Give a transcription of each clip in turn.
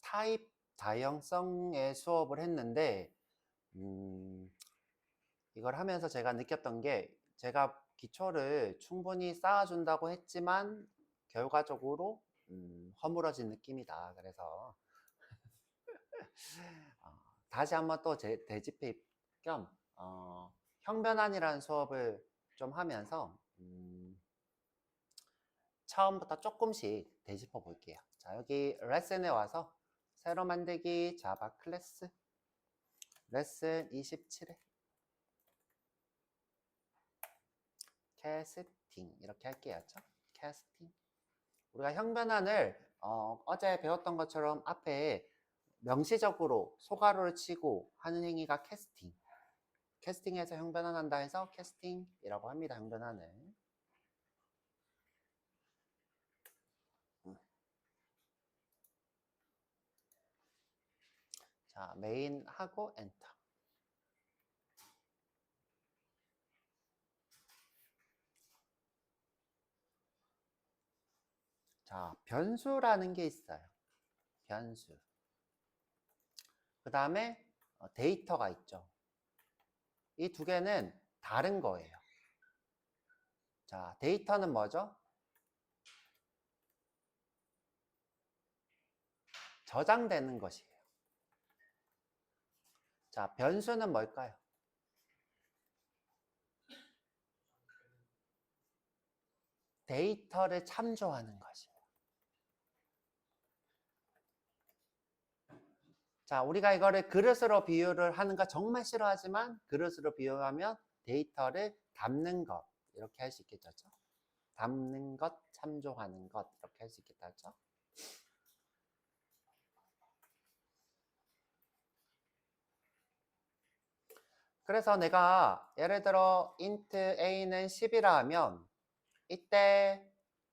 타입 다형성의 수업을 했는데 이걸 하면서 제가 느꼈던 게 제가 기초를 충분히 쌓아준다고 했지만 결과적으로 허물어진 느낌이다. 그래서 다시 한번 또 되짚입 겸 형변환이라는 수업을 좀 하면서 처음부터 조금씩 되짚어 볼게요. 자, 여기 레슨에 와서 새로 만들기 자바 클래스 레슨 27회 캐스팅 이렇게 할게요. 캐스팅. 우리가 형변환을 어제 배웠던 것처럼 앞에 명시적으로 소가로를 치고 하는 행위가 캐스팅. 캐스팅해서 형변환한다 해서 캐스팅이라고 합니다. 형변환을. 자, 메인 하고 엔터. 자, 변수라는 게 있어요. 변수. 그 다음에 데이터가 있죠. 이 두 개는 다른 거예요. 자, 데이터는 뭐죠? 저장되는 것이에요. 자, 변수는 뭘까요? 데이터를 참조하는 것이에요. 자, 우리가 이거를 그릇으로 비유를 하는 거 정말 싫어하지만 그릇으로 비유하면 데이터를 담는 것 이렇게 할 수 있겠죠. 담는 것, 참조하는 것 이렇게 할 수 있겠죠. 그래서 내가 예를 들어 int a는 10이라 하면 이때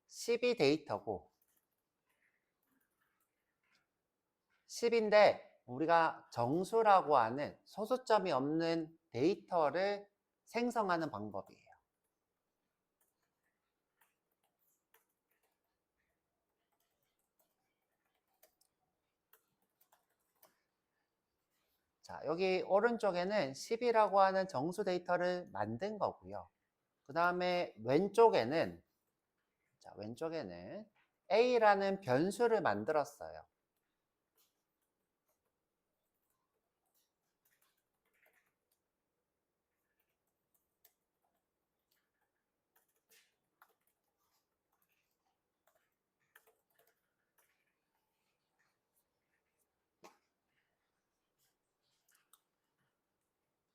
10이 데이터고 10인데 우리가 정수라고 하는 소수점이 없는 데이터를 생성하는 방법이에요. 자, 여기 오른쪽에는 10이라고 하는 정수 데이터를 만든 거고요. 그 다음에 왼쪽에는 A라는 변수를 만들었어요.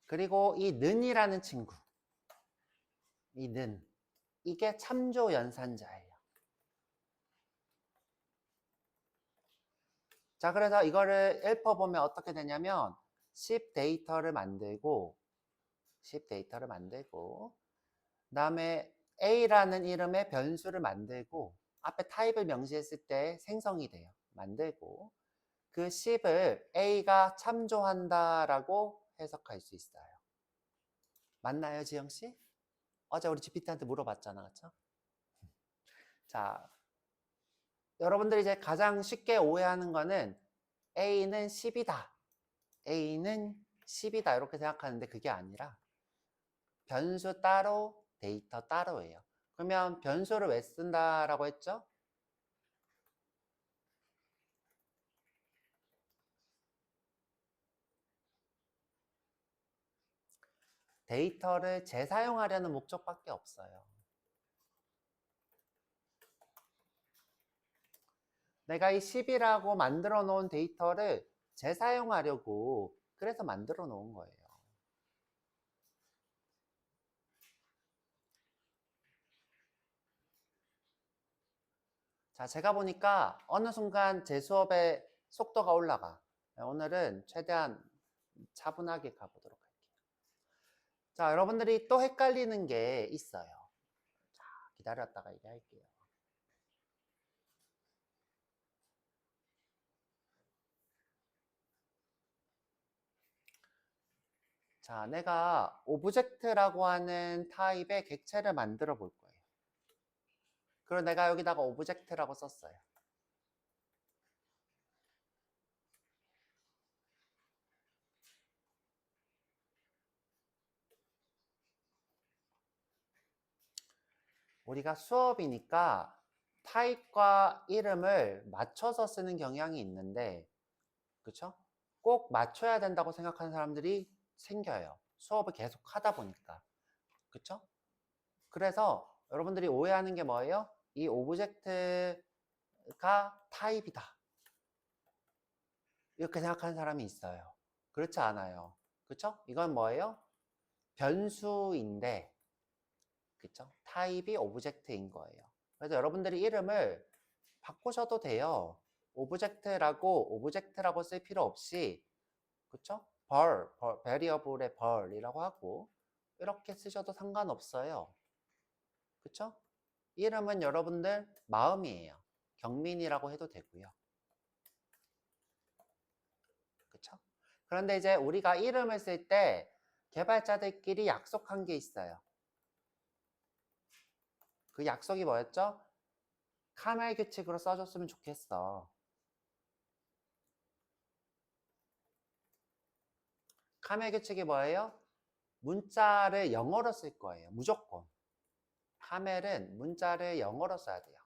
그리고 이 는이라는 친구, 이게 참조 연산자예요. 자, 그래서 이거를 읊어보면 어떻게 되냐면 10 데이터를 만들고 그 다음에 A라는 이름의 변수를 만들고 앞에 타입을 명시했을 때 생성이 돼요. 만들고 그 10을 A가 참조한다라고 해석할 수 있어요. 맞나요, 지영씨? 어제 우리 GPT한테 물어봤잖아, 그렇죠? 자, 여러분들이 이제 가장 쉽게 오해하는 거는 A는 10이다. A는 10이다. 이렇게 생각하는데 그게 아니라 변수 따로, 데이터 따로예요. 그러면 변수를 왜 쓴다라고 했죠? 데이터를 재사용하려는 목적밖에 없어요. 내가 이 10이라고 만들어 놓은 데이터를 재사용하려고 그래서 만들어 놓은 거예요. 자, 제가 보니까 어느 순간 제 수업의 속도가 올라가. 오늘은 최대한 차분하게 가보도록 할게요. 자, 여러분들이 또 헷갈리는 게 있어요. 자, 기다렸다가 얘기할게요. 자, 내가 오브젝트라고 하는 타입의 객체를 만들어 볼 거예요. 그리고 내가 여기다가 오브젝트라고 썼어요. 우리가 수업이니까 타입과 이름을 맞춰서 쓰는 경향이 있는데, 그쵸? 꼭 맞춰야 된다고 생각하는 사람들이 생겨요. 수업을 계속 하다 보니까. 그쵸? 그래서 여러분들이 오해하는 게 뭐예요? 이 오브젝트가 타입이다. 이렇게 생각하는 사람이 있어요. 그렇지 않아요. 그쵸? 이건 뭐예요? 변수인데, 그쵸? 타입이 오브젝트인 거예요. 그래서 여러분들이 이름을 바꾸셔도 돼요. 오브젝트라고 쓸 필요 없이, 그쵸? 베리어블의 벌이라고 하고, 이렇게 쓰셔도 상관없어요. 그쵸? 이름은 여러분들 마음이에요. 경민이라고 해도 되고요. 그쵸? 그런데 이제 우리가 이름을 쓸 때 개발자들끼리 약속한 게 있어요. 그 약속이 뭐였죠? 카멜 규칙으로 써줬으면 좋겠어. 카멜 규칙이 뭐예요? 문자를 영어로 쓸 거예요. 무조건. 카멜은 문자를 영어로 써야 돼요.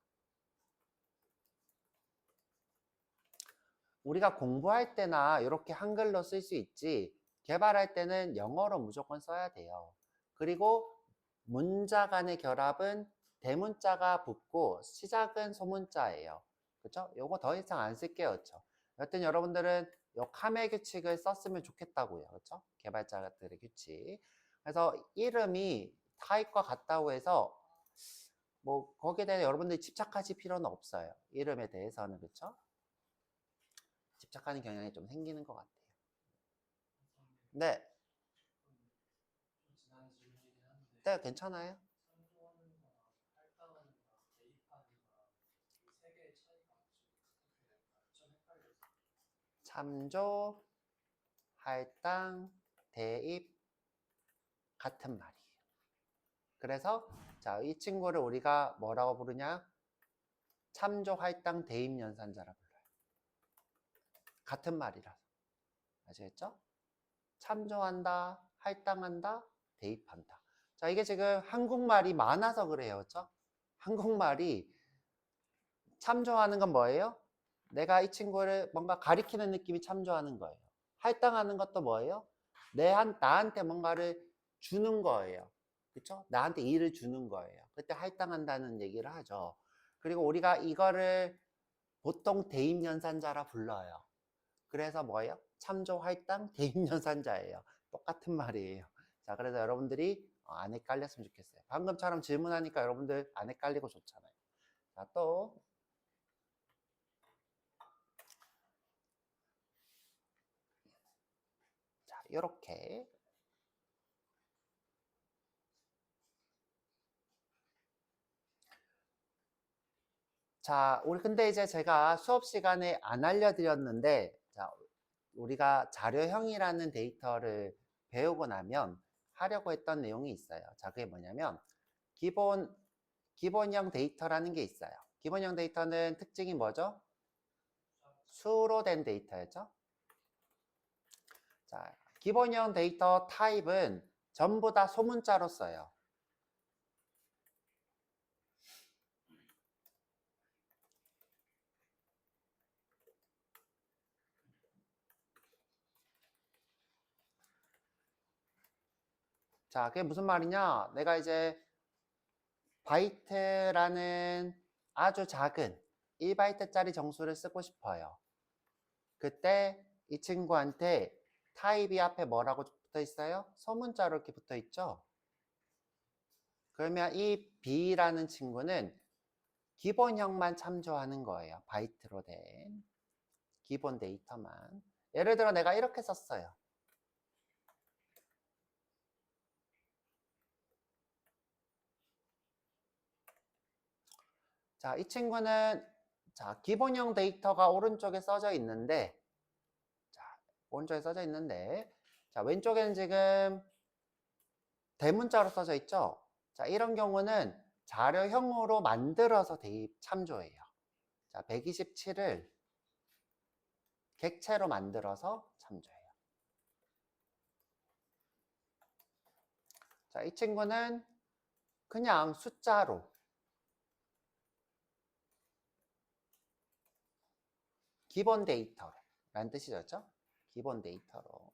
우리가 공부할 때나 이렇게 한글로 쓸 수 있지, 개발할 때는 영어로 무조건 써야 돼요. 그리고 문자 간의 결합은 대문자가 붙고 시작은 소문자예요. 그쵸? 요거 더 이상 안 쓸게요. 그쵸? 여튼 여러분들은 요 카멜 규칙을 썼으면 좋겠다고요. 그쵸? 개발자들의 규칙. 그래서 이름이 타입과 같다고 해서 뭐 거기에 대해 여러분들이 집착하실 필요는 없어요. 이름에 대해서는. 그쵸? 집착하는 경향이 좀 생기는 것 같아요. 네. 네, 괜찮아요. 참조, 할당, 대입 같은 말이에요. 그래서 자, 이 친구를 우리가 뭐라고 부르냐? 참조, 할당, 대입 연산자라 불러요. 같은 말이라서. 아시겠죠? 참조한다, 할당한다, 대입한다. 자, 이게 지금 한국말이 많아서 그래요. 그렇죠? 한국말이 참조하는 건 뭐예요? 내가 이 친구를 뭔가 가리키는 느낌이 참조하는 거예요. 할당하는 것도 뭐예요? 나한테 뭔가를 주는 거예요. 그쵸? 나한테 일을 주는 거예요. 그때 할당한다는 얘기를 하죠. 그리고 우리가 이거를 보통 대입연산자라 불러요. 그래서 뭐예요? 참조, 할당, 대입연산자예요. 똑같은 말이에요. 자, 그래서 여러분들이 안 헷갈렸으면 좋겠어요. 방금처럼 질문하니까 여러분들 안 헷갈리고 좋잖아요. 자, 또 자, 이렇게. 자, 우리 근데 이제 제가 수업 시간에 안 알려드렸는데, 자, 우리가 자료형이라는 데이터를 배우고 나면 하려고 했던 내용이 있어요. 자, 그게 뭐냐면, 기본형 데이터라는 게 있어요. 기본형 데이터는 특징이 뭐죠? 수로 된 데이터였죠? 자, 기본형 데이터 타입은 전부 다 소문자로 써요. 자, 그게 무슨 말이냐? 내가 이제 바이트라는 아주 작은 1바이트짜리 정수를 쓰고 싶어요. 그때 이 친구한테 타입이 앞에 뭐라고 붙어 있어요? 소문자로 이렇게 붙어 있죠? 그러면 이 B라는 친구는 기본형만 참조하는 거예요. 바이트로 된 기본 데이터만. 예를 들어 내가 이렇게 썼어요. 자, 이 친구는 자, 기본형 데이터가 오른쪽에 써져 있는데 자, 오른쪽에 써져 있는데 자, 왼쪽에는 지금 대문자로 써져 있죠? 자, 이런 경우는 자료형으로 만들어서 대입 참조해요. 자, 127을 객체로 만들어서 참조해요. 자, 이 친구는 그냥 숫자로 기본 데이터라는 뜻이죠. 그렇죠? 기본 데이터로.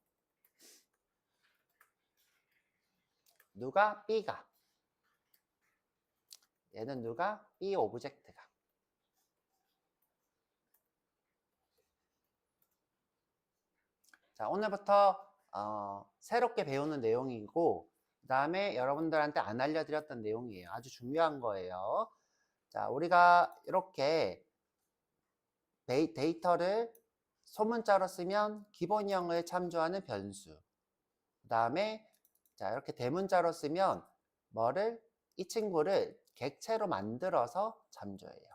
누가? B가. 얘는 누가? B 오브젝트가. 자, 오늘부터 새롭게 배우는 내용이고, 그 다음에 여러분들한테 안 알려드렸던 내용이에요. 아주 중요한 거예요. 자, 우리가 이렇게 데이터를 소문자로 쓰면 기본형을 참조하는 변수. 그 다음에 자, 이렇게 대문자로 쓰면 이 친구를 객체로 만들어서 참조해요.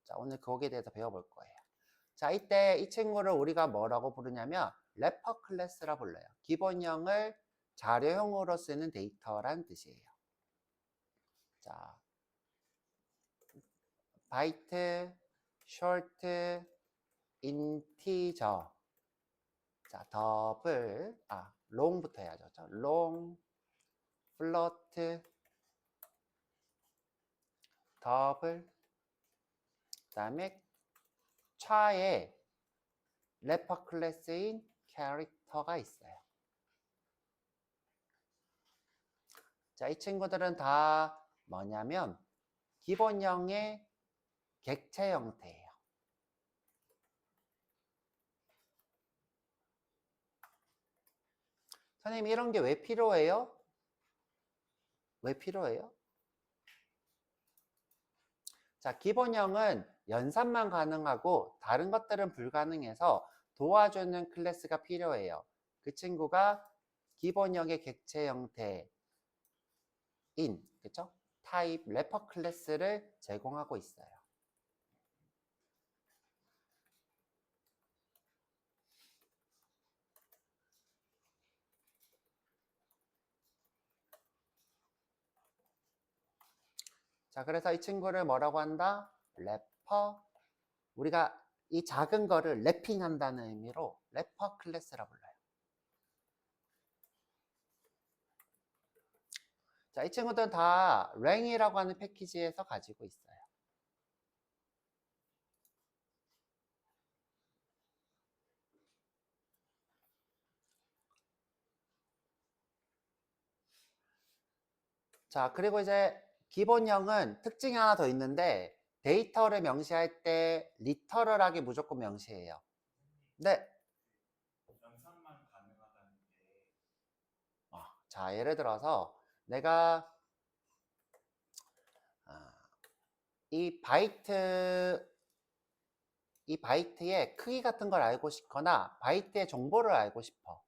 자, 오늘 거기에 대해서 배워볼 거예요. 자, 이때 이 친구를 우리가 뭐라고 부르냐면 래퍼 클래스라 불러요. 기본형을 자료형으로 쓰는 데이터란 뜻이에요. 자, 바이트, 셔트, 인티저. 자, 롱부터 해야죠. 롱, 플로트, 더블, 그 다음에 차에 래퍼 클래스인 캐릭터가 있어요. 자, 이 친구들은 다 뭐냐면 기본형의 객체 형태예요. 선생님, 이런 게 왜 필요해요? 왜 필요해요? 자, 기본형은 연산만 가능하고 다른 것들은 불가능해서 도와주는 클래스가 필요해요. 그 친구가 기본형의 객체 형태인, 그쵸? 타입 래퍼 클래스를 제공하고 있어요. 자, 그래서 이 친구를 뭐라고 한다? 래퍼. 우리가 이 작은 거를 래핑한다는 의미로 래퍼 클래스라 불러요. 자, 이 친구들은 다 랭이라고 하는 패키지에서 가지고 있어요. 자, 그리고 이제 기본형은 특징이 하나 더 있는데 데이터를 명시할 때 리터럴하게 무조건 명시해요. 네. 연산만 가능하다는 게 자, 예를 들어서 내가 이 바이트의 크기 같은 걸 알고 싶거나 바이트의 정보를 알고 싶어.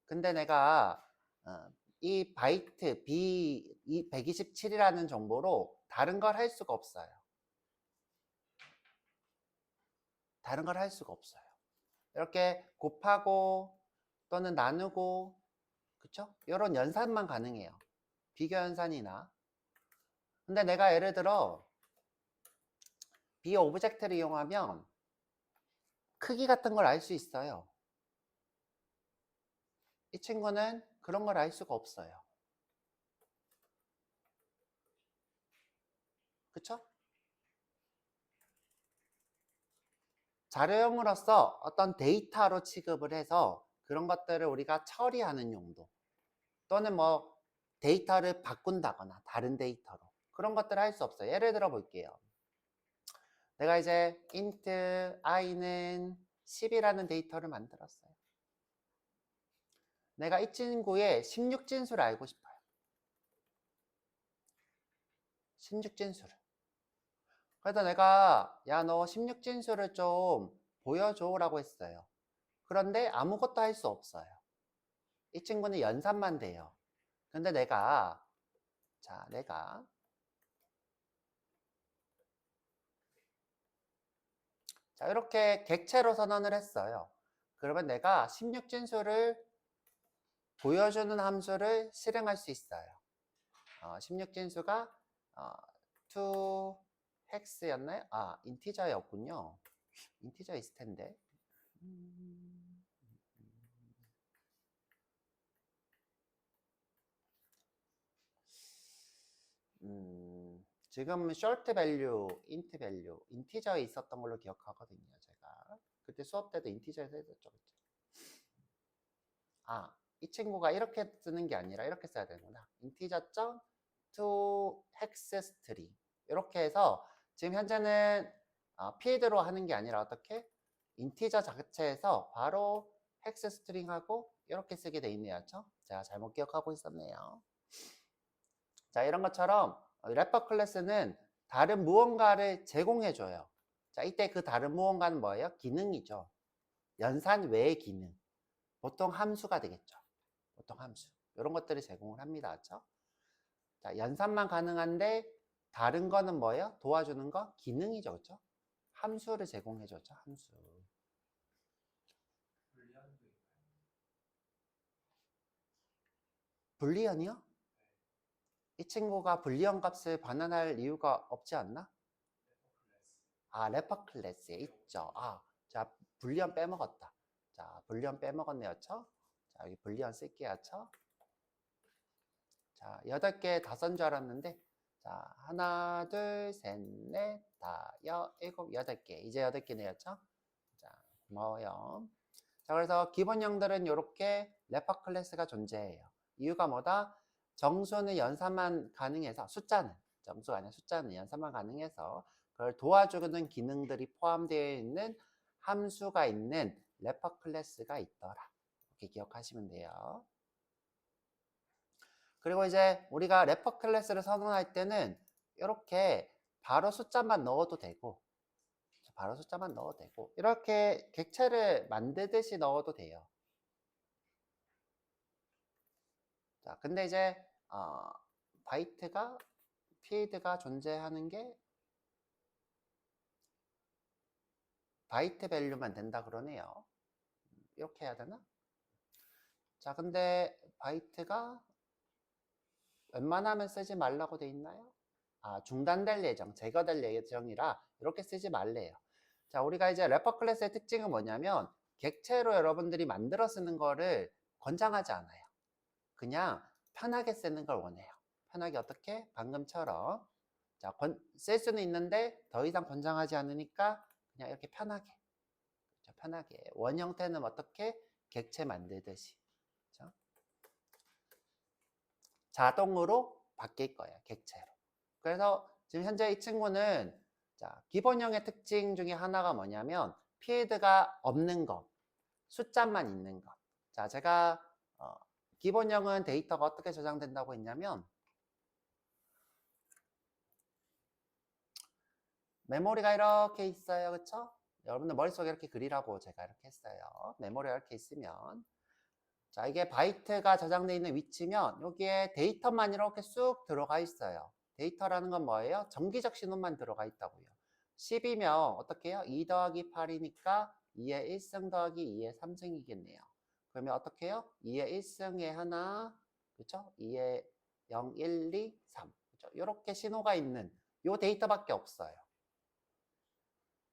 근데 내가 이 바이트 B 127이라는 정보로 다른 걸 할 수가 없어요. 다른 걸 할 수가 없어요. 이렇게 곱하고 또는 나누고, 그쵸? 이런 연산만 가능해요. 비교 연산이나. 근데 내가 예를 들어 B 오브젝트를 이용하면 크기 같은 걸 알 수 있어요. 이 친구는 그런 걸 알 수가 없어요. 그쵸? 자료형으로서 어떤 데이터로 취급을 해서 그런 것들을 우리가 처리하는 용도 또는 뭐 데이터를 바꾼다거나 다른 데이터로 그런 것들을 할 수 없어요. 예를 들어 볼게요. 내가 이제 int i는 10이라는 데이터를 만들었어요. 내가 이 친구의 16진수를 알고 싶어요. 16진수를. 그래서 내가 야, 너 16진수를 좀 보여줘 라고 했어요. 그런데 아무것도 할 수 없어요. 이 친구는 연산만 돼요. 근데 내가 이렇게 객체로 선언을 했어요. 그러면 내가 16진수를 보여주는 함수를 실행할 수 있어요. 16진수가 2hex였나요? 인티저였군요. 인티저 있을 텐데. 지금 short value, int value, 인티저에 있었던 걸로 기억하거든요, 제가. 그때 수업 때도 인티저에서 했었죠. 그치? 아, 이 친구가 이렇게 쓰는 게 아니라 이렇게 써야 되는구나. 인티저 to hex string 이렇게 해서 지금 현재는 필드로 하는 게 아니라 어떻게? 인티저 자체에서 바로 헥스 스트링하고 이렇게 쓰게 돼 있네요. 그렇죠? 제가 잘못 기억하고 있었네요. 자, 이런 것처럼 래퍼 클래스는 다른 무언가를 제공해 줘요. 자, 이때 그 다른 무언가는 뭐예요? 기능이죠. 연산 외의 기능. 보통 함수가 되겠죠. 보통 함수. 이런 것들을 제공을 합니다. 그렇죠? 자, 연산만 가능한데 다른 거는 뭐예요? 도와주는 거? 기능이죠. 그렇죠? 함수를 제공해 줬죠. 함수. 불리한도 있나요? 불리언이요? 이 친구가 불리언 값을 반환할 이유가 없지 않나? 아, 래퍼 클래스에 있죠. 아, 자, 불리언 빼먹었다. 자, 불리언 빼먹었네요. 쳐? 자, 여기 불리언 쓸게요. 쳐? 자, 8개 다 쓴 줄 알았는데, 자, 하나, 둘, 셋, 넷, 다, 일곱, 8개. 이제 8개네요. 쳐? 자, 고마워요. 자, 그래서 기본형들은 이렇게 래퍼 클래스가 존재해요. 이유가 뭐다? 정수는 연산만 가능해서, 숫자는, 정수가 아니라 숫자는 연산만 가능해서 그걸 도와주는 기능들이 포함되어 있는 함수가 있는 래퍼 클래스가 있더라. 이렇게 기억하시면 돼요. 그리고 이제 우리가 래퍼 클래스를 선언할 때는 이렇게 바로 숫자만 넣어도 되고, 바로 숫자만 넣어도 되고, 이렇게 객체를 만들듯이 넣어도 돼요. 자, 근데 이제 바이트가 필드가 존재하는 게 바이트 밸류만 된다 그러네요. 이렇게 해야 되나? 자, 근데 바이트가 웬만하면 쓰지 말라고 돼 있나요? 아, 중단될 예정, 제거될 예정이라 이렇게 쓰지 말래요. 자, 우리가 이제 래퍼 클래스의 특징은 뭐냐면 객체로 여러분들이 만들어 쓰는 거를 권장하지 않아요. 그냥 편하게 쓰는 걸 원해요. 편하게 어떻게? 방금처럼. 자, 쓸 수는 있는데 더 이상 권장하지 않으니까 그냥 이렇게 편하게. 그렇죠? 편하게. 원 형태는 어떻게? 객체 만들듯이. 그렇죠? 자동으로 바뀔 거예요. 객체로. 그래서 지금 현재 이 친구는 자, 기본형의 특징 중에 하나가 뭐냐면 필드가 없는 것, 숫자만 있는 것. 자, 제가 기본형은 데이터가 어떻게 저장된다고 했냐면 메모리가 이렇게 있어요. 그쵸? 여러분들 머릿속에 이렇게 그리라고 제가 이렇게 했어요. 메모리가 이렇게 있으면 자, 이게 바이트가 저장되어 있는 위치면 여기에 데이터만 이렇게 쑥 들어가 있어요. 데이터라는 건 뭐예요? 정기적 신호만 들어가 있다고요. 10이면 어떻게 해요? 2 더하기 8이니까 2의 1승 더하기 2의 3승이겠네요. 그러면 어떻게 해요? 2의 1승에 하나, 그렇죠? 2의 0, 1, 2, 3. 그렇죠? 이렇게 신호가 있는 요 데이터밖에 없어요.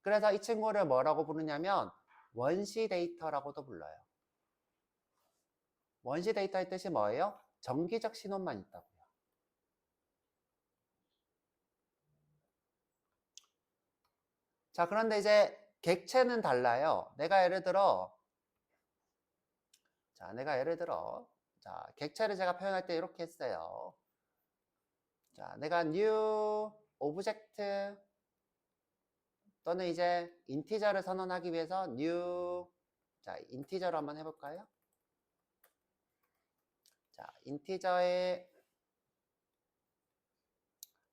그래서 이 친구를 뭐라고 부르냐면 원시 데이터라고도 불러요. 원시 데이터의 뜻이 뭐예요? 정기적 신호만 있다고요. 자, 그런데 이제 객체는 달라요. 내가 예를 들어 자, 객체를 제가 표현할 때 이렇게 했어요. 자, 내가 new object 또는 이제 인티저를 선언하기 위해서 new 자, 인티저로 한번 해볼까요? 자, 인티저의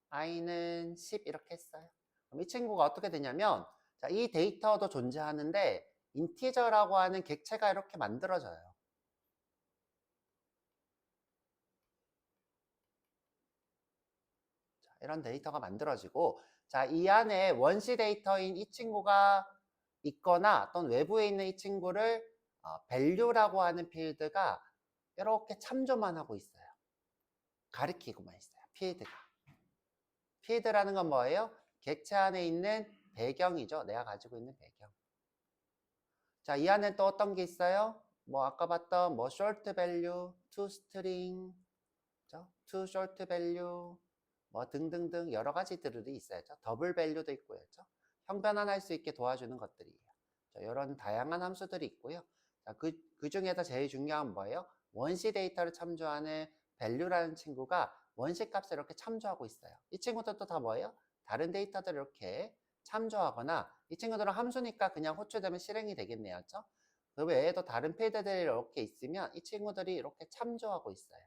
i는 10 이렇게 했어요. 그럼 이 친구가 어떻게 되냐면 자, 이 데이터도 존재하는데 인티저라고 하는 객체가 이렇게 만들어져요. 자, 이런 데이터가 만들어지고 자, 이 안에 원시 데이터인 이 친구가 있거나 또는 외부에 있는 이 친구를 value라고 하는 필드가 이렇게 참조만 하고 있어요. 가리키고만 있어요. 필드가. 필드라는 건 뭐예요? 객체 안에 있는 배경이죠. 내가 가지고 있는 배경. 자, 이 안에 또 어떤 게 있어요? 뭐 아까 봤던 뭐 short value, to string, to short value, 뭐 등등등 여러 가지들이 있어야죠. 더블 밸류도 있고요. 형변환할 수 있게 도와주는 것들이에요. 이런 다양한 함수들이 있고요. 자, 그 중에서 제일 중요한 건 뭐예요? 원시 데이터를 참조하는 value라는 친구가 원시 값을 이렇게 참조하고 있어요. 이 친구들도 다 뭐예요? 다른 데이터들을 이렇게 참조하거나, 이 친구들은 함수니까 그냥 호출되면 실행이 되겠네요. 그렇죠? 그 외에도 다른 필드들이 이렇게 있으면 이 친구들이 이렇게 참조하고 있어요.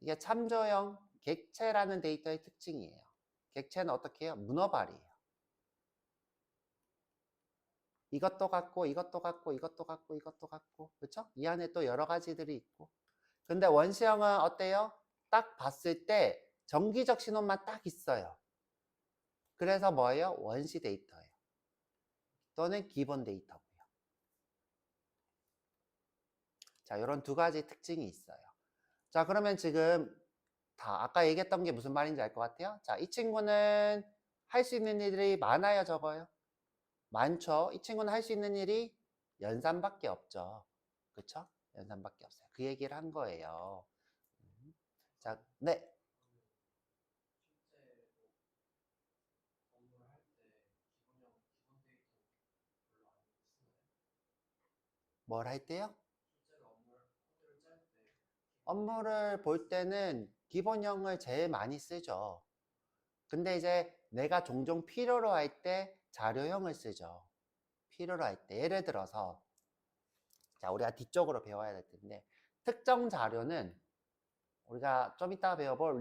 이게 참조형 객체라는 데이터의 특징이에요. 객체는 어떻게 해요? 문어발이에요. 이것도 같고 이것도 같고 이것도 같고 이것도 같고, 그렇죠? 이 안에 또 여러 가지들이 있고. 근데 원시형은 어때요? 딱 봤을 때 정기적 신호만 딱 있어요. 그래서 뭐예요? 원시 데이터예요. 또는 기본 데이터고요. 자, 이런 두 가지 특징이 있어요. 자, 그러면 지금 다 아까 얘기했던 게 무슨 말인지 알 것 같아요? 자, 이 친구는 할 수 있는 일이 많아요, 적어요? 많죠. 이 친구는 할 수 있는 일이 연산밖에 없죠. 그쵸? 연산밖에 없어요. 그 얘기를 한 거예요. 자, 네. 뭘 할 때요? 업무를 볼 때는 기본형을 제일 많이 쓰죠. 근데 이제 내가 종종 필요로 할 때 자료형을 쓰죠. 필요로 할 때. 예를 들어서, 자, 우리가 뒤쪽으로 배워야 될 텐데, 특정 자료는 우리가 좀 이따 배워볼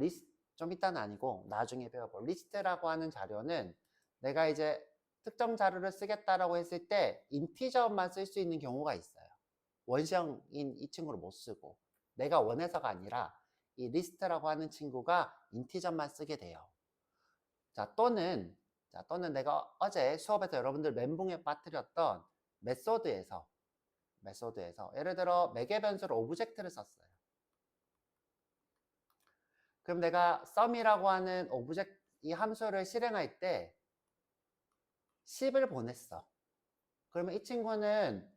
좀 이따는 아니고 나중에 배워볼 리스트라고 하는 자료는 내가 이제 특정 자료를 쓰겠다라고 했을 때 인티저만 쓸 수 있는 경우가 있어요. 원시형인 이 친구를 못 쓰고, 내가 원해서가 아니라 이 리스트라고 하는 친구가 인티저만 쓰게 돼요. 자, 또는 내가 어제 수업에서 여러분들 멘붕에 빠뜨렸던 메소드에서 예를 들어 매개 변수로 오브젝트를 썼어요. 그럼 내가 sum이라고 하는 오브젝트 이 함수를 실행할 때 10을 보냈어. 그러면 이 친구는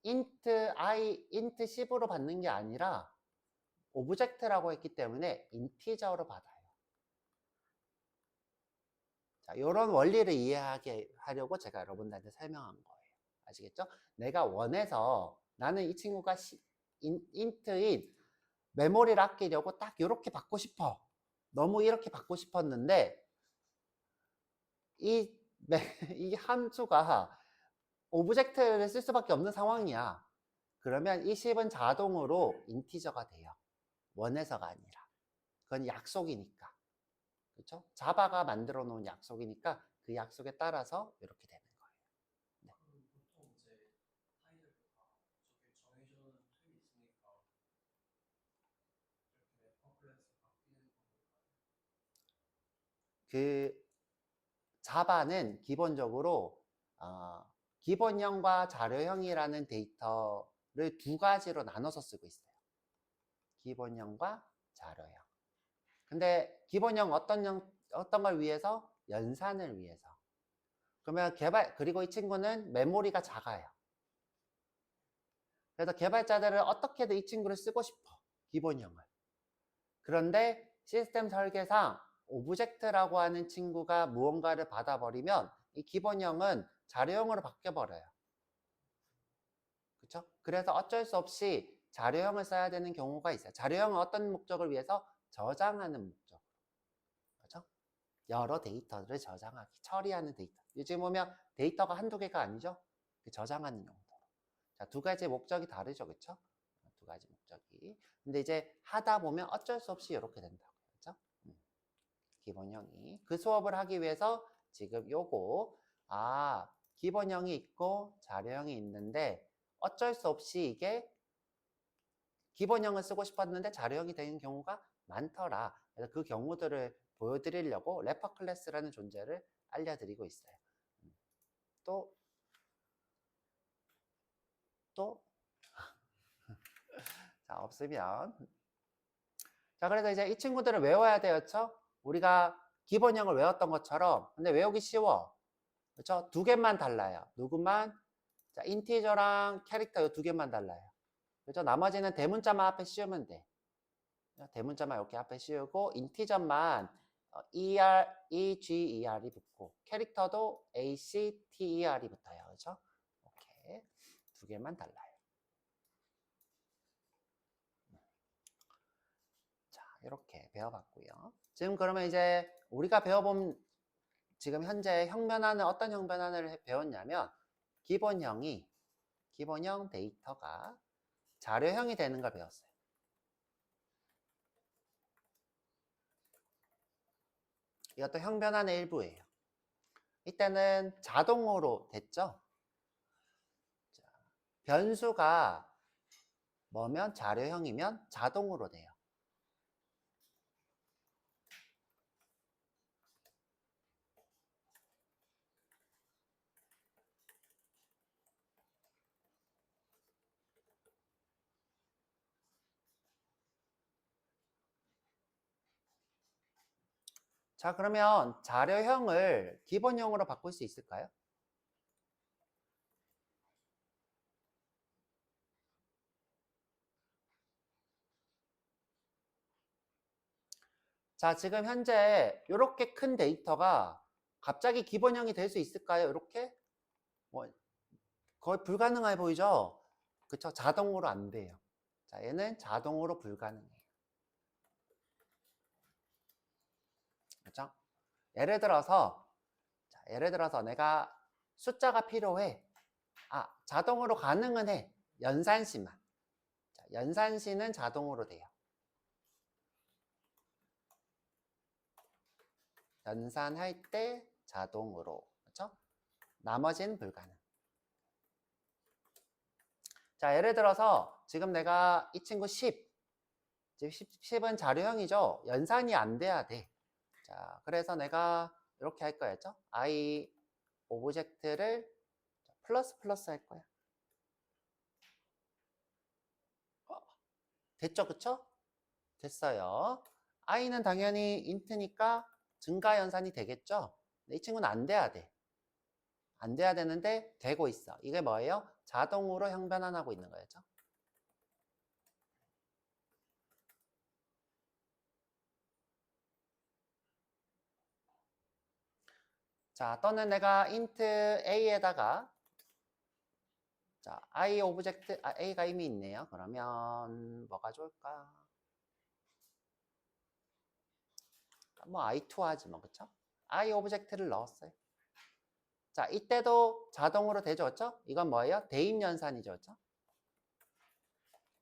int 10으로 받는 게 아니라 오브젝트라고 했기 때문에 인티저로 받아요. 자, 이런 원리를 이해하게 하려고 제가 여러분들한테 설명한 거예요. 아시겠죠? 내가 원해서 나는 이 친구가 int인 메모리를 아끼려고 딱 이렇게 받고 싶어. 너무 이렇게 받고 싶었는데 이, 이 함수가 오브젝트를 쓸 수밖에 없는 상황이야. 그러면 이 10은 자동으로 인티저가 돼요. 원해서가 아니라. 그건 약속이니까. 그렇죠? 자바가 만들어 놓은 약속이니까 그 약속에 따라서 이렇게 되는 거예요. 네. 보통 이제 파일을 저게 정해주는 툴이 있으니까 이렇게 래퍼 클래스 바뀌는 건가요? 그 자바는 기본적으로 기본형과 자료형이라는 데이터를 두 가지로 나눠서 쓰고 있어요. 기본형과 자료형. 근데 기본형 어떤 걸 위해서? 연산을 위해서. 그러면 그리고 이 친구는 메모리가 작아요. 그래서 개발자들은 어떻게든 이 친구를 쓰고 싶어. 기본형을. 그런데 시스템 설계상 오브젝트라고 하는 친구가 무언가를 받아버리면 이 기본형은 자료형으로 바뀌어버려요. 그렇죠? 그래서 어쩔 수 없이 자료형을 써야 되는 경우가 있어요. 자료형은 어떤 목적을 위해서? 저장하는 목적. 그렇죠? 여러 데이터를 저장하기, 처리하는 데이터. 요즘 보면 데이터가 한두 개가 아니죠? 저장하는 용도로. 자, 두 가지 목적이 다르죠. 그렇죠? 두 가지 목적이. 근데 이제 하다 보면 어쩔 수 없이 이렇게 된다고. 그렇죠? 기본형이. 그 수업을 하기 위해서 지금 요거, 기본형이 있고 자료형이 있는데 어쩔 수 없이 이게 기본형을 쓰고 싶었는데 자료형이 되는 경우가 많더라. 그래서 그 경우들을 보여드리려고 래퍼 클래스라는 존재를 알려드리고 있어요. 또 자, 없으면. 자, 그래서 이제 이 친구들을 외워야 되었죠? 우리가 기본형을 외웠던 것처럼. 근데 외우기 쉬워. 그렇죠? 두 개만 달라요. 누구만? 자, 인티저랑 캐릭터 이 두 개만 달라요. 그렇죠? 나머지는 대문자만 앞에 씌우면 돼. 대문자만 이렇게 앞에 씌우고 인티저만 EGER이 붙고 캐릭터도 ACTER이 붙어요. 그렇죠? 두 개만 달라요. 자, 이렇게 배워봤고요. 지금 그러면 이제 우리가 배워본 지금 현재 형변환은 어떤 형변환을 배웠냐면 기본형 데이터가 자료형이 되는 걸 배웠어요. 이것도 형변환의 일부예요. 이때는 자동으로 됐죠. 자, 변수가 뭐면 자료형이면 자동으로 돼요. 자, 그러면 자료형을 기본형으로 바꿀 수 있을까요? 자, 지금 현재 이렇게 큰 데이터가 갑자기 기본형이 될 수 있을까요? 이렇게? 뭐 거의 불가능해 보이죠? 그쵸? 자동으로 안 돼요. 자, 얘는 자동으로 불가능해요. 그쵸? 예를 들어서 내가 숫자가 필요해. 자동으로 가능은 해. 연산시만. 자, 연산시는 자동으로 돼요. 연산할 때 자동으로. 그렇죠? 나머지는 불가능. 자, 예를 들어서 지금 내가 이 친구 10. 지금 10은 자료형이죠. 연산이 안 돼야 돼. 자, 그래서 내가 이렇게 할 거였죠. I 오브젝트를 플러스 할 거야. 됐죠? 그쵸? 됐어요. i는 당연히 int니까 증가 연산이 되겠죠? 근데 이 친구는 안 돼야 돼. 안 돼야 되는데 되고 있어. 이게 뭐예요? 자동으로 형변환하고 있는 거였죠. 자, 또는 내가 int a에다가 자, i 오브젝트 a가 이미 있네요. 그러면 뭐가 좋을까? 뭐 i2 하지 뭐, 그쵸? i 오브젝트를 넣었어요. 자, 이때도 자동으로 되죠, 그쵸? 이건 뭐예요? 대입 연산이죠, 그쵸?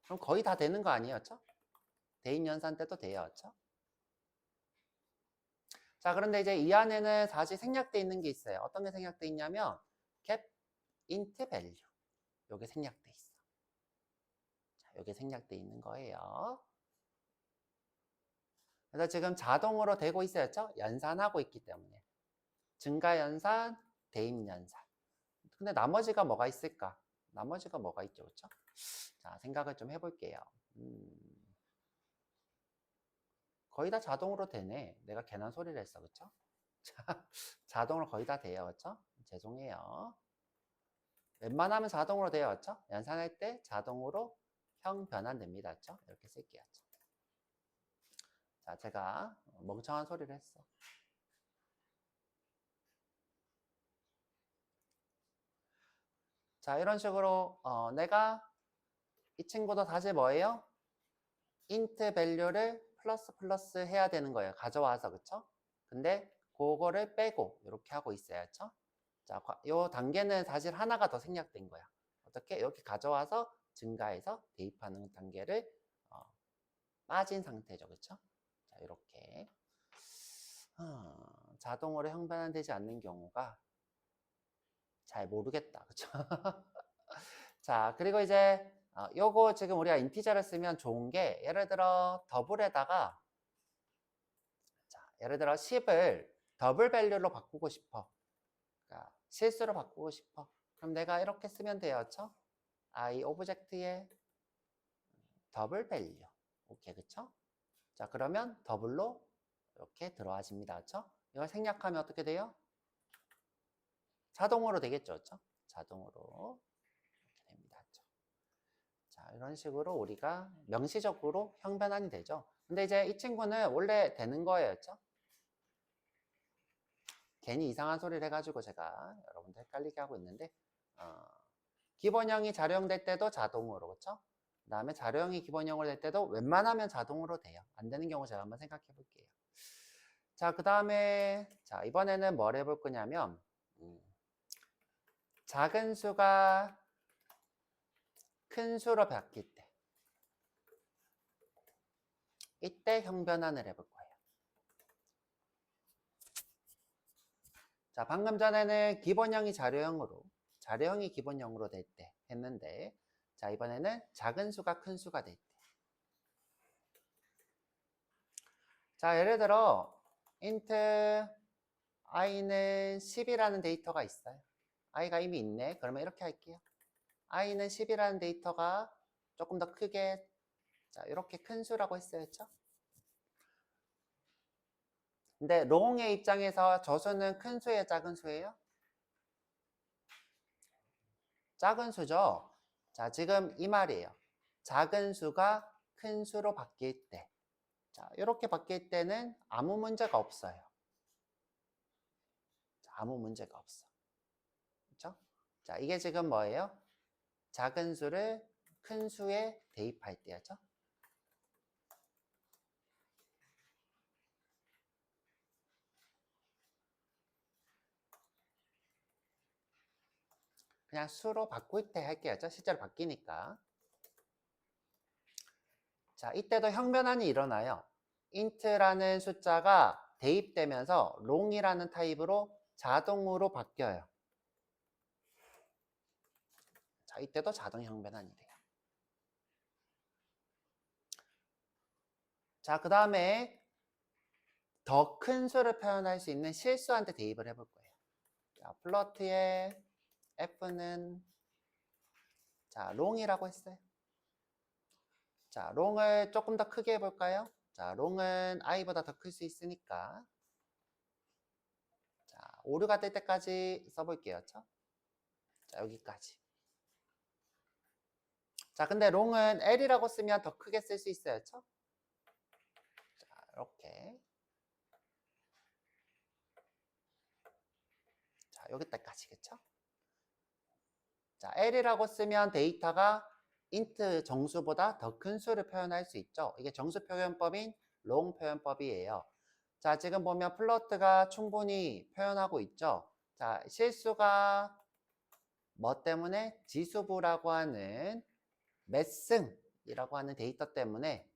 그럼 거의 다 되는 거 아니었죠? 대입 연산 때도 돼요, 그쵸? 자, 그런데 이제 이 안에는 사실 생략돼 있는 게 있어요. 어떤 게 생략돼 있냐면 cap int value. 요게 생략돼 있어. 자, 요게 생략돼 있는 거예요. 그래서 지금 자동으로 되고 있어야죠. 연산하고 있기 때문에. 증가 연산, 대입 연산. 근데 나머지가 뭐가 있을까? 나머지가 뭐가 있죠, 그렇죠? 자, 생각을 좀 해볼게요. 거의 다 자동으로 되네. 내가 괜한 소리를 했어, 그렇죠? 자동으로 거의 다 돼요, 그렇죠? 죄송해요. 웬만하면 자동으로 돼요, 그렇죠? 연산할 때 자동으로 형 변환됩니다, 그렇죠? 이렇게 쓸게요. 자, 제가 멍청한 소리를 했어. 자, 이런 식으로 내가 이 친구도 다시 뭐예요? int value를 플러스 해야 되는 거예요. 가져와서, 그쵸? 근데 그거를 빼고 이렇게 하고 있어야죠. 자, 요 단계는 사실 하나가 더 생략된 거야. 어떻게? 이렇게 가져와서 증가해서 대입하는 단계를 빠진 상태죠. 그쵸? 자, 이렇게 자동으로 형변환되지 않는 경우가 잘 모르겠다. 그쵸? 자, 그리고 이제 요거 지금 우리가 인티저를 쓰면 좋은 게 예를 들어 더블에다가 자, 예를 들어 10을 더블 밸류로 바꾸고 싶어. 그러니까 실수로 바꾸고 싶어. 그럼 내가 이렇게 쓰면 돼요. 그쵸? I 오브젝트에 더블 밸류. 오케이, 그쵸? 자, 그러면 더블로 이렇게 들어와집니다. 그쵸? 이걸 생략하면 어떻게 돼요? 자동으로 되겠죠. 그쵸? 자동으로 이렇게 됩니다. 그쵸? 자, 이런 식으로 우리가 명시적으로 형변환이 되죠. 근데 이제 이 친구는 원래 되는 거예요. 그쵸? 괜히 이상한 소리를 해가지고 제가 여러분들 헷갈리게 하고 있는데 기본형이 자료형될 때도 자동으로, 그렇죠? 그 다음에 자료형이 기본형으로 될 때도 웬만하면 자동으로 돼요. 안 되는 경우 제가 한번 생각해 볼게요. 자, 그 다음에 자 이번에는 뭘 해볼 거냐면 작은 수가 큰 수로 바뀔 때 이때 형변환을 해볼 거예요. 자, 방금 전에는 기본형이 자료형이 기본형으로 될 때 했는데, 자, 이번에는 작은 수가 큰 수가 될 때. 자, 예를 들어 int i는 10이라는 데이터가 있어요. i가 이미 있네. 그러면 이렇게 할게요. i는 10이라는 데이터가 조금 더 크게, 자, 이렇게 큰 수라고 했어야죠. 근데 롱의 입장에서 저 수는 큰 수예요, 작은 수예요? 작은 수죠. 자, 지금 이 말이에요. 작은 수가 큰 수로 바뀔 때. 자, 이렇게 바뀔 때는 아무 문제가 없어요. 자, 아무 문제가 없어. 그렇죠? 자, 이게 지금 뭐예요? 작은 수를 큰 수에 대입할 때였죠. 그냥 수로 바꿀 때 할게요. 실제로 바뀌니까. 자, 이때도 형변환이 일어나요. int라는 숫자가 대입되면서 long이라는 타입으로 자동으로 바뀌어요. 자, 이때도 자동 형변환이 돼요. 자, 그 다음에 더 큰 수를 표현할 수 있는 실수한테 대입을 해볼 거예요. 자, 플러트의 f는 자, long이라고 했어요. 자, long을 조금 더 크게 해볼까요? 자, long은 i보다 더 클 수 있으니까 자, 오류가 뜰 때까지 써볼게요. 자, 여기까지. 자, 근데 long은 l이라고 쓰면 더 크게 쓸 수 있어요. 자, 이렇게. 자, 여기까지, 그쵸? 자, l이라고 쓰면 데이터가 int 정수보다 더 큰 수를 표현할 수 있죠. 이게 정수 표현법인 long 표현법이에요. 자, 지금 보면 플로트가 충분히 표현하고 있죠. 자, 실수가 뭐 때문에? 지수부라고 하는 매승이라고 하는 데이터 때문에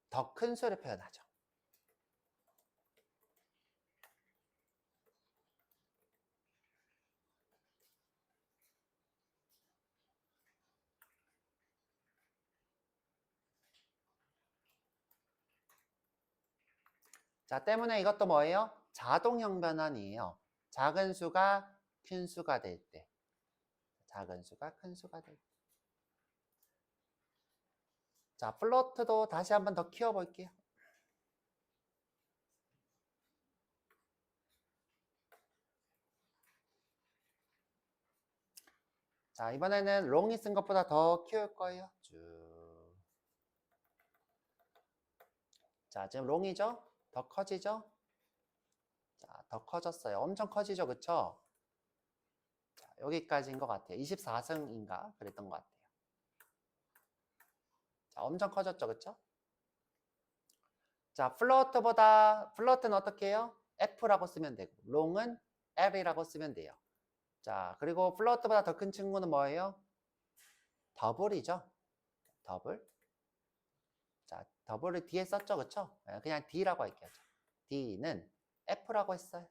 더 큰 수를 표현하죠. 자, 때문에 이것도 뭐예요? 자동형 변환이에요. 작은 수가 큰 수가 될 때. 작은 수가 큰 수가 될 때. 자, 플로트도 다시 한번 더 키워볼게요. 자, 이번에는 롱이 쓴 것보다 더 키울 거예요. 쭉. 자, 지금 롱이죠? 더 커지죠? 자, 더 커졌어요. 엄청 커지죠? 그쵸? 자, 여기까지인 것 같아요. 24승인가? 그랬던 것 같아요. 자, 엄청 커졌죠? 그쵸? 자, 플로트는 어떻게 해요? F라고 쓰면 되고, 롱은 L이라고 쓰면 돼요. 자, 그리고 플로트보다 더 큰 친구는 뭐예요? 더블이죠. 더블. 자, 더블을 뒤에 썼죠. 그쵸? 그냥 D라고 할게요. D는 F라고 했어요.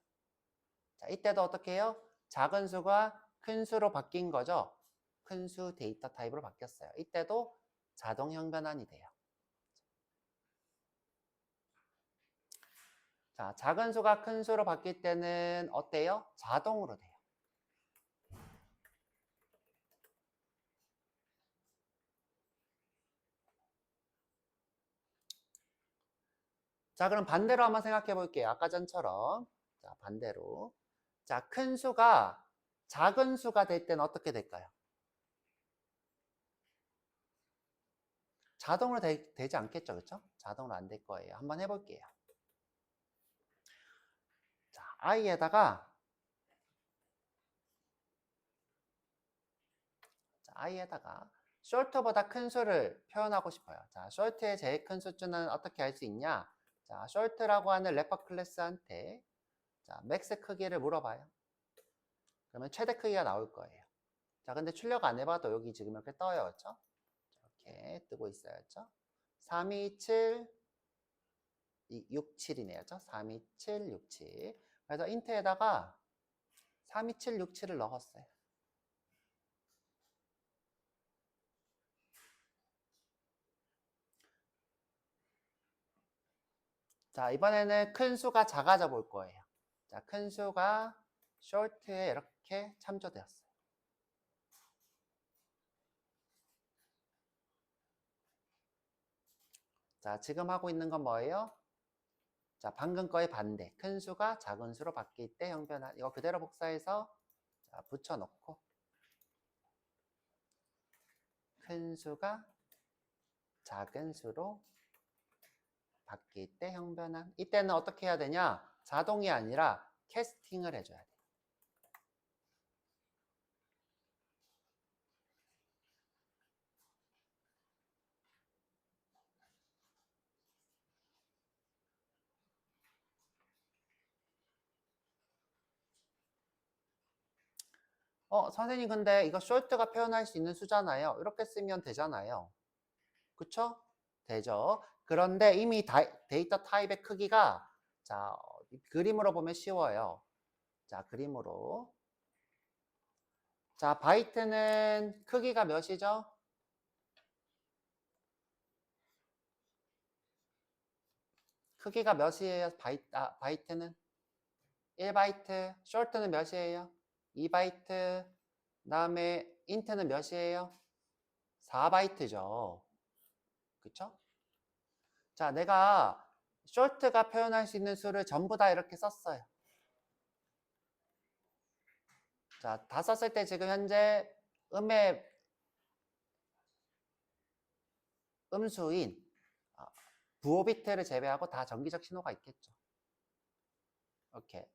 자, 이때도 어떻게 해요? 작은 수가 큰 수로 바뀐 거죠. 큰 수 데이터 타입으로 바뀌었어요. 이때도 자동 형변환이 돼요. 자, 작은 수가 큰 수로 바뀔 때는 어때요? 자동으로 돼요. 자, 그럼 반대로 한번 생각해 볼게요. 아까 전처럼. 자, 반대로. 자, 큰 수가 작은 수가 될 때는 어떻게 될까요? 자동으로 되지 않겠죠? 그렇죠? 자동으로 안 될 거예요. 한번 해볼게요. 자, i에다가 i에다가 short보다 큰 수를 표현하고 싶어요. 자, short의 제일 큰 수준은 어떻게 할 수 있냐? 자, short라고 하는 래퍼 클래스한테 자, 맥스 크기를 물어봐요. 그러면 최대 크기가 나올 거예요. 자, 근데 출력 안 해봐도 여기 지금 이렇게 떠요. 그렇죠? 이렇게 뜨고 있어요. 그렇죠? 327 67이네요. 그렇죠? 327 67. 그래서 인트에다가 327 67을 넣었어요. 자, 이번에는 큰 수가 작아져 볼 거예요. 자, 큰 수가 short에 이렇게 참조되었어요. 자, 지금 하고 있는 건 뭐예요? 자, 방금 거의 반대. 큰 수가 작은 수로 바뀔 때 형변화. 이거 그대로 복사해서 자, 붙여놓고 큰 수가 작은 수로 바뀔 때 형변환. 이때는 어떻게 해야 되냐? 자동이 아니라 캐스팅을 해줘야 돼. 선생님 근데 이거 short가 표현할 수 있는 수잖아요. 이렇게 쓰면 되잖아요. 그쵸? 되죠. 그런데 이미 데이터 타입의 크기가 자, 그림으로 보면 쉬워요. 자, 그림으로. 자, 바이트는 크기가 몇이죠? 크기가 몇이에요? 바이트는? 1바이트. short는 몇이에요? 2바이트. 그다음에 int는 몇이에요? 4바이트죠. 그쵸? 자, 내가 short가 표현할 수 있는 수를 전부 다 이렇게 썼어요. 자, 다 썼을 때 지금 현재 음의 음수인 부호 비트를 제외하고 다 정기적 신호가 있겠죠. 이렇게.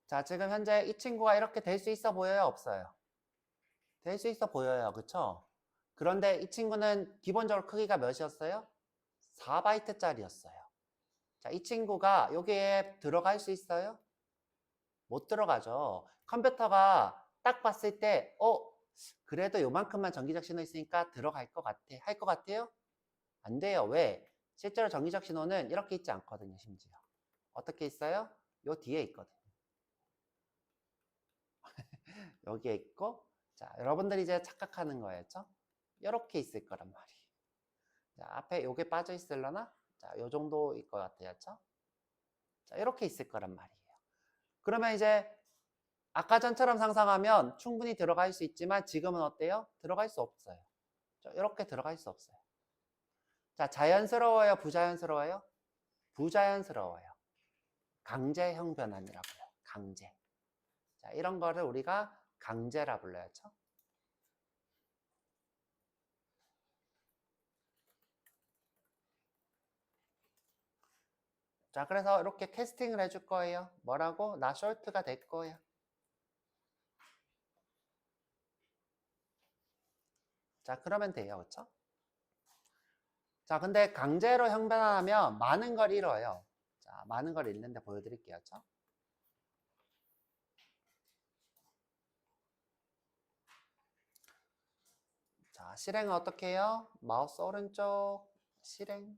자, 지금 현재 이 친구가 이렇게 될 수 있어 보여요? 없어요? 될 수 있어 보여요. 그쵸? 그런데 이 친구는 기본적으로 크기가 몇이었어요? 4바이트짜리였어요. 자, 이 친구가 여기에 들어갈 수 있어요? 못 들어가죠. 컴퓨터가 딱 봤을 때, 그래도 요만큼만 정기적 신호 있으니까 들어갈 것 같아. 할 것 같아요? 안 돼요. 왜? 실제로 정기적 신호는 이렇게 있지 않거든요, 심지어. 어떻게 있어요? 요 뒤에 있거든요. 여기에 있고, 자, 여러분들이 이제 착각하는 거였죠? 이렇게 있을 거란 말이에요. 자, 앞에 요게 빠져 있으려나? 자, 요 정도일 것 같아요. 자, 이렇게 있을 거란 말이에요. 그러면 이제 아까 전처럼 상상하면 충분히 들어갈 수 있지만 지금은 어때요? 들어갈 수 없어요. 이렇게 들어갈 수 없어요. 자, 자연스러워요? 부자연스러워요? 부자연스러워요. 강제형 변환이라고요. 강제. 자, 이런 거를 우리가 강제라 불러야죠. 자, 그래서 이렇게 캐스팅을 해줄 거예요. 뭐라고? 나 short가 될 거야. 자, 그러면 돼요. 그쵸? 자, 근데 강제로 형변환하면 많은 걸 잃어요. 자, 많은 걸 잃는데 보여드릴게요. 그쵸? 자, 실행은 어떻게 해요? 마우스 오른쪽 실행.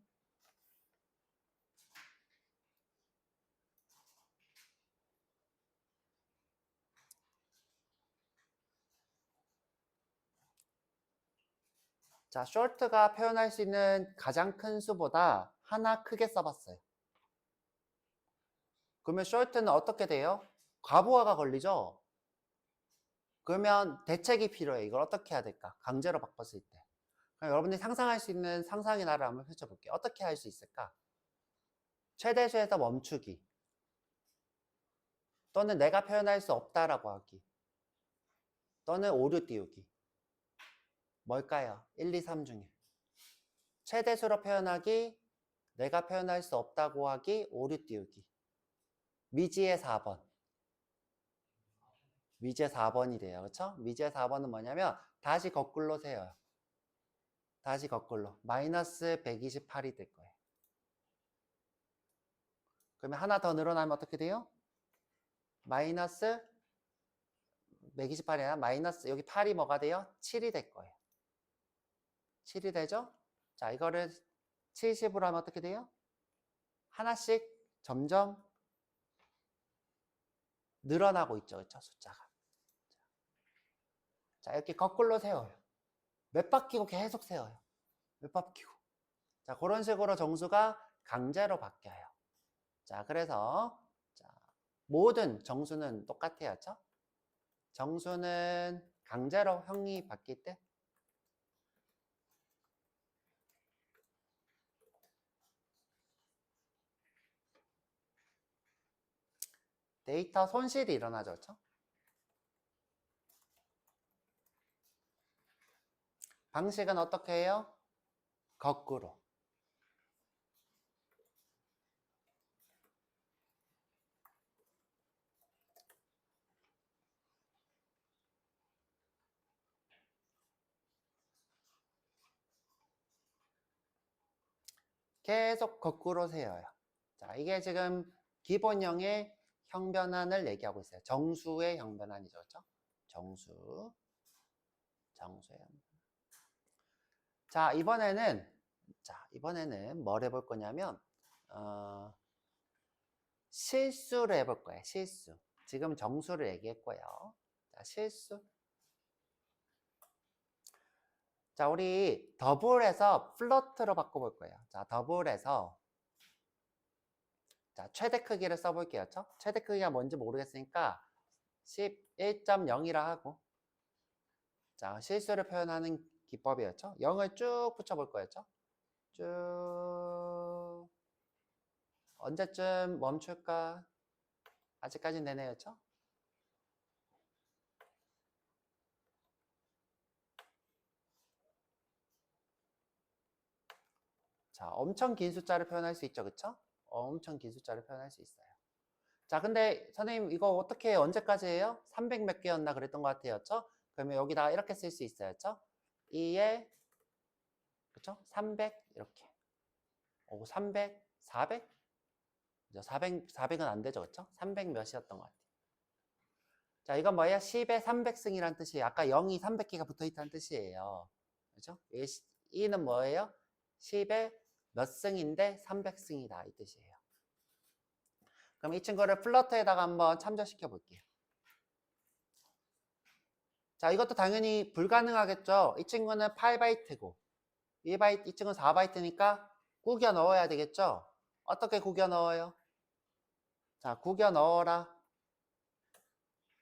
자, short가 표현할 수 있는 가장 큰 수보다 하나 크게 써봤어요. 그러면 short는 어떻게 돼요? 과부하가 걸리죠? 그러면 대책이 필요해. 이걸 어떻게 해야 될까? 강제로 바꿨을 때. 그럼 여러분들이 상상할 수 있는 상상의 나를 한번 펼쳐볼게요. 어떻게 할 수 있을까? 최대수에서 멈추기. 또는 내가 표현할 수 없다라고 하기. 또는 오류 띄우기. 뭘까요? 1, 2, 3 중에. 최대수로 표현하기, 내가 표현할 수 없다고 하기, 오류 띄우기. 미지의 4번. 미지의 4번이 돼요. 그렇죠? 미지의 4번은 뭐냐면 다시 거꾸로 세요. 다시 거꾸로. 마이너스 128이 될 거예요. 그러면 하나 더 늘어나면 어떻게 돼요? 마이너스 128이 아니라 마이너스 여기 8이 뭐가 돼요? 7이 될 거예요. 7이 되죠? 자, 이거를 70으로 하면 어떻게 돼요? 하나씩 점점 늘어나고 있죠. 그렇죠? 숫자가. 자, 이렇게 거꾸로 세워요. 몇 바퀴고 계속 세워요. 몇 바퀴고. 자, 그런 식으로 정수가 강제로 바뀌어요. 자, 그래서 자, 모든 정수는 똑같아요. 그렇죠? 정수는 강제로 형이 바뀔 때 데이터 손실이 일어나죠. 그렇죠? 방식은 어떻게 해요? 거꾸로. 계속 거꾸로 세워요. 자, 이게 지금 기본형의 형변환을 얘기하고 있어요. 정수의 형변환이죠. 그렇죠? 정수의 형변환. 자, 이번에는 뭘 해볼 거냐면 실수를 해볼 거예요. 실수. 지금 정수를 얘기했고요. 자, 실수. 자, 우리 더블에서 플로트로 바꿔볼 거예요. 자, 더블에서 자, 최대 크기를 써볼게요. 그렇죠? 최대 크기가 뭔지 모르겠으니까 11.0이라 하고 자, 실수를 표현하는 기법이었죠. 0을 쭉 붙여볼 거였죠. 쭉 언제쯤 멈출까? 아직까지는 되네요죠. 자, 엄청 긴 숫자를 표현할 수 있죠. 그쵸? 엄청 긴 숫자를 표현할 수 있어요. 자, 근데 선생님 이거 어떻게 언제까지 해요? 300 몇 개였나 그랬던 것 같아요. 그쵸? 그러면 여기다가 이렇게 쓸 수 있어요. 그쵸? 2에 그쵸? 300 이렇게. 오, 300, 400? 400은 안 되죠. 그쵸? 300 몇이었던 것 같아요. 자, 이건 뭐예요? 10에 300승이란 뜻이에요. 아까 0이 300개가 붙어 있다는 뜻이에요. 그죠? 2는 뭐예요? 10에 몇 승인데 300승이다 이 뜻이에요. 그럼 이 친구를 플러트에다가 한번 참조시켜 볼게요. 자, 이것도 당연히 불가능하겠죠. 이 친구는 8바이트고 이 친구는 4바이트니까 구겨 넣어야 되겠죠. 어떻게 구겨 넣어요? 자, 구겨 넣어라.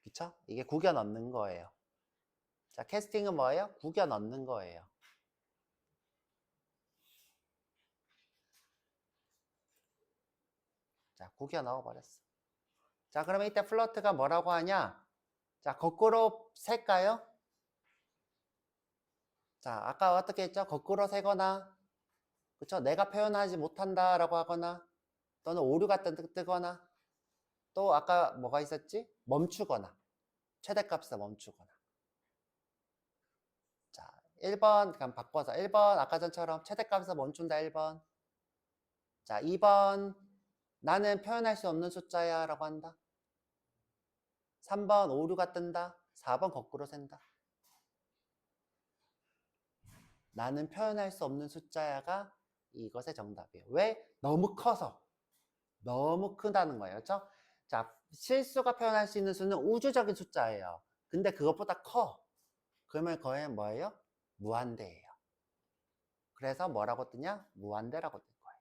그쵸? 이게 구겨 넣는 거예요. 자, 캐스팅은 뭐예요? 구겨 넣는 거예요. 자, 구겨 넣어버렸어. 자, 그러면 이때 플러트가 뭐라고 하냐? 자, 거꾸로 셀까요? 자, 아까 어떻게 했죠? 거꾸로 세거나, 그쵸? 내가 표현하지 못한다라고 하거나, 또는 오류가 뜨거나, 또 아까 뭐가 있었지? 멈추거나, 최대값에서 멈추거나. 자, 1번 그냥 바꿔서 1번 아까 전처럼 최대값에서 멈춘다 1번. 자, 2번 나는 표현할 수 없는 숫자야 라고 한다. 3번 오류가 뜬다. 4번 거꾸로 센다. 나는 표현할 수 없는 숫자야가 이것의 정답이에요. 왜? 너무 커서. 너무 크다는 거예요. 그렇죠? 자, 실수가 표현할 수 있는 수는 우주적인 숫자예요. 근데 그것보다 커. 그러면 거의 뭐예요? 무한대예요. 그래서 뭐라고 뜨냐? 무한대라고 뜰 거예요.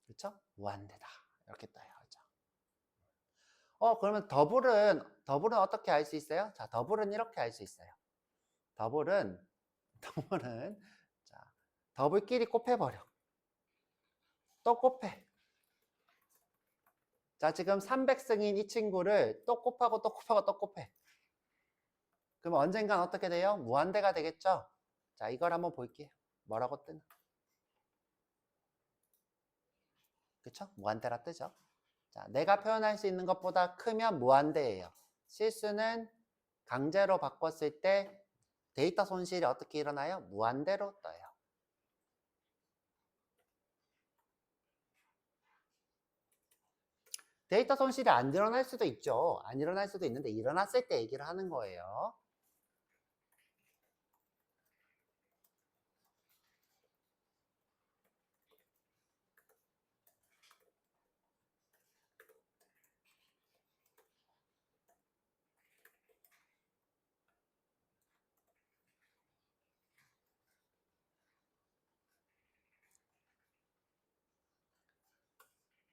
그렇죠? 무한대다. 이렇게 떠요. 그렇죠? 그러면 더블은 어떻게 알 수 있어요? 자, 더블은 이렇게 알 수 있어요. 더블은 자, 더블끼리 곱해버려. 또 곱해. 자, 지금 300승인 이 친구를 또 곱하고 또 곱하고 또 곱해. 그럼 언젠간 어떻게 돼요? 무한대가 되겠죠? 자, 이걸 한번 볼게요. 뭐라고 뜨나? 그쵸? 무한대라 뜨죠? 자, 내가 표현할 수 있는 것보다 크면 무한대예요. 실수는 강제로 바꿨을 때 데이터 손실이 어떻게 일어나요? 무한대로 떠요. 데이터 손실이 안 일어날 수도 있죠. 안 일어날 수도 있는데 일어났을 때 얘기를 하는 거예요.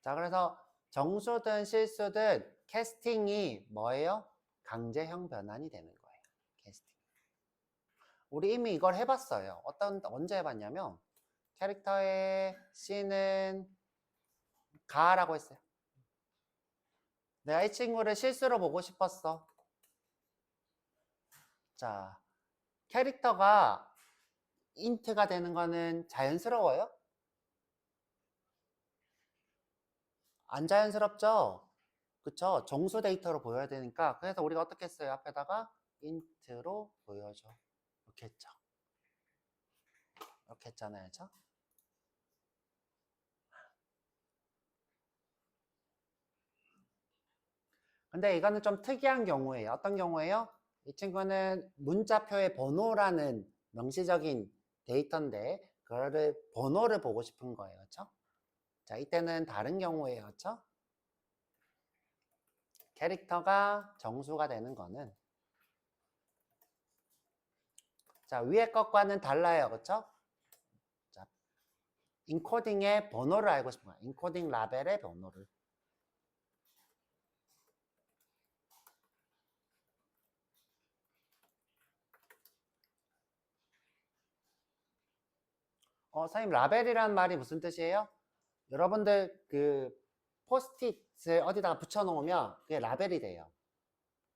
자, 그래서 정수든 실수든 캐스팅이 뭐예요? 강제형 변환이 되는 거예요. 캐스팅. 우리 이미 이걸 해봤어요. 언제 해봤냐면 캐릭터의 C는 가라고 했어요. 내가 이 친구를 실수로 보고 싶었어. 자, 캐릭터가 인트가 되는 거는 자연스러워요? 안 자연스럽죠? 그쵸? 정수 데이터로 보여야 되니까. 그래서 우리가 어떻게 했어요? 앞에다가 인트로 보여줘. 이렇게 했죠. 이렇게 했잖아요. 그쵸? 근데 이거는 좀 특이한 경우예요. 어떤 경우예요? 이 친구는 문자표의 번호라는 명시적인 데이터인데 그거를 번호를 보고 싶은 거예요. 그렇죠? 자, 이때는 다른 경우예요. 그렇죠? 캐릭터가 정수가 되는 거는 자, 위에 것과는 달라요. 그렇죠? 자, 인코딩의 번호를 알고 싶은 거예요. 인코딩 라벨의 번호를. 선생님, 라벨이라는 말이 무슨 뜻이에요? 여러분들 그 포스트잇을 어디다가 붙여놓으면 그게 라벨이 돼요.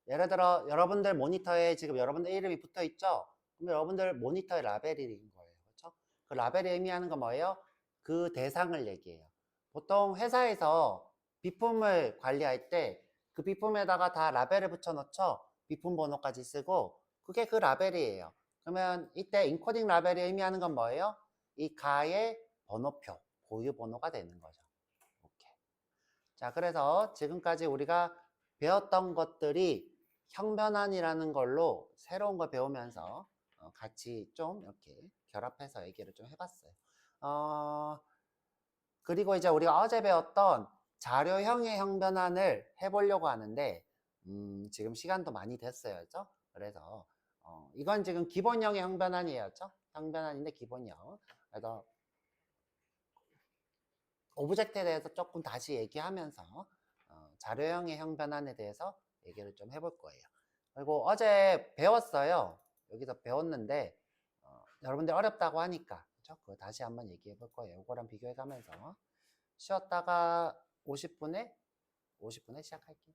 예를 들어 여러분들 모니터에 지금 여러분들 이름이 붙어 있죠? 그럼 여러분들 모니터의 라벨이 거예요. 그렇죠? 그 라벨이 의미하는 건 뭐예요? 그 대상을 얘기해요. 보통 회사에서 비품을 관리할 때 그 비품에다가 다 라벨을 붙여 넣죠? 비품 번호까지 쓰고 그게 그 라벨이에요. 그러면 이때 인코딩 라벨이 의미하는 건 뭐예요? 이 가의 번호표, 고유 번호가 되는 거죠. 이렇게. 자, 그래서 지금까지 우리가 배웠던 것들이 형변환이라는 걸로 새로운 걸 배우면서 같이 좀 이렇게 결합해서 얘기를 좀 해봤어요. 그리고 이제 우리가 어제 배웠던 자료형의 형변환을 해보려고 하는데 지금 시간도 많이 됐어요. 그죠? 그래서 이건 지금 기본형의 형변환이에요. 그죠? 형변환인데 기본형. 그래서 오브젝트에 대해서 조금 다시 얘기하면서 자료형의 형변환에 대해서 얘기를 좀 해볼 거예요. 그리고 어제 배웠어요. 여기서 배웠는데 여러분들 어렵다고 하니까 그렇죠? 그거 다시 한번 얘기해 볼 거예요. 이거랑 비교해 가면서 쉬었다가 50분에 시작할게요.